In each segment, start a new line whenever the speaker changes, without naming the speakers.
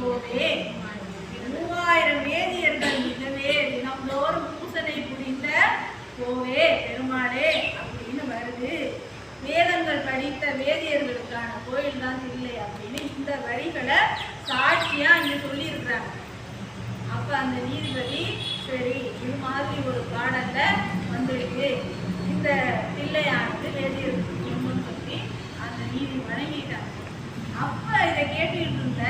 போவே 3000 வேதியர்கள் மிகவே தினம்தோறும் பூசனை புரிந்த போவே பெருமாளே அப்படின்னு வருது. வேதங்கள் படித்த வேதியர்களுக்கான கோயில் தான் இல்லை அப்படின்னு இந்த வரிகளை சாட்சியா இங்க சொல்லி இருக்கிறாங்க. அப்ப அந்த நீதிபதி சரி இது மாதிரி ஒரு பாடல்ல வந்திருக்கு, இந்த பிள்ளையானது வேதியர்களுக்கு சொல்லி அந்த நீதி வழங்கிட்டாங்க. அப்ப இதை கேட்டுட்டு இருந்த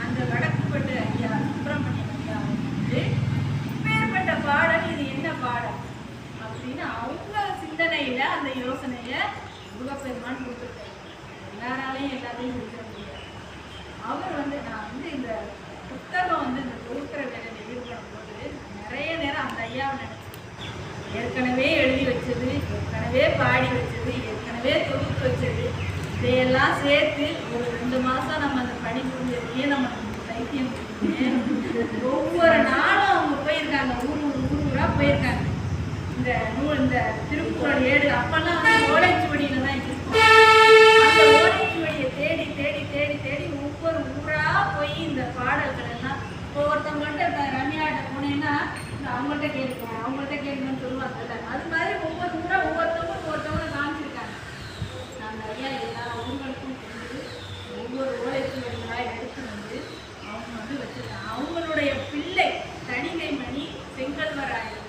அந்த வடக்குப்பட்டு ஐயா சுப்பிரமணியம் ஐயா வந்து இப்பேற்பட்ட பாடல் இது என்ன பாடல் அப்படின்னு அவங்க சிந்தனையில அந்த யோசனைய முருகப்பெருமான் கொடுத்துருக்காரு. எல்லாராலையும் எல்லாத்தையும் கொடுக்க முடியாது. அவர் வந்து நான் வந்து இந்த புத்தகம் வந்து இந்த தொகுக்கிற வேலையில ஈடுபடும் போது நிறைய நேரம் அந்த ஐயாவை நினைச்சேன். ஏற்கனவே எழுதி வச்சது, ஏற்கனவே பாடி வச்சது, ஏற்கனவே தொகுத்து வச்சது, இதையெல்லாம் சேர்த்து ஒரு 2 மாசம் நம்ம அந்த பணி புரிஞ்சதையே நம்ம தைத்தியம் ஒவ்வொரு நாளும் அவங்க போயிருக்காங்க, ஊரா போயிருக்காங்க. இந்த திருக்குறள் ஏடு அப்பெல்லாம் வந்து ஓலைச்சுவடியில தான் இருக்கும். அந்த ஓலைச்சுவடியை தேடி தேடி தேடி தேடி ஒவ்வொரு ஊரா போய் இந்த பாடல்கள் எல்லாம் ஒவ்வொருத்தவங்கள்ட்ட ரம்யாட்ட போனேன்னா அவங்கள்ட்ட கேட்கணும்னு சொல்லுவாங்கல்ல, அது மாதிரி ஒவ்வொரு ஊரா ஒவ்வொருத்தவங்க காமிச்சிருக்காங்க. அந்த ஐயா எல்லா ஊர்களுக்கும் கொண்டு ஒவ்வொரு ஓலைச்சுவடிகளாக எடுத்து வந்து அவங்க வந்து வச்சிருக்காங்க. அவங்களுடைய பிள்ளை தணிகைமணி செங்கல்வராயர்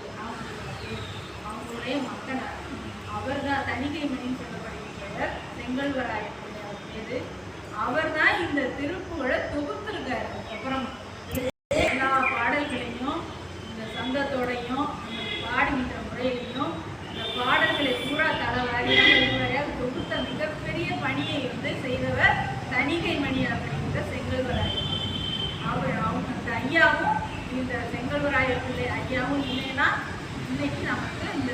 அவங்களுடைய மக்களார். அவர் தான் தணிகைமணின்னு சொல்லப்படுகிறவர் செங்கல்வராயர் பேரு. அவர் தான் இந்த திருப்புகழை தொகுத்திருக்காரு. அதுக்கப்புறம் எல்லா பாடல்களையும் இந்த சங்கத்தோடையும் பாடுகின்ற முறையிலையும் இந்த பாடல்களை பூரா தலைவாரியாக தொகுத்த மிகப்பெரிய பணியை வந்து செய்தவர் தணிகைமணி அப்படிங்கிற செங்கல்வராயர். அவங்க அந்த ஐயாவும் இந்த செங்கல்வராயர் பிள்ளை ஐயாவும் இல்லைன்னா இன்னைக்கு நமக்கு இந்த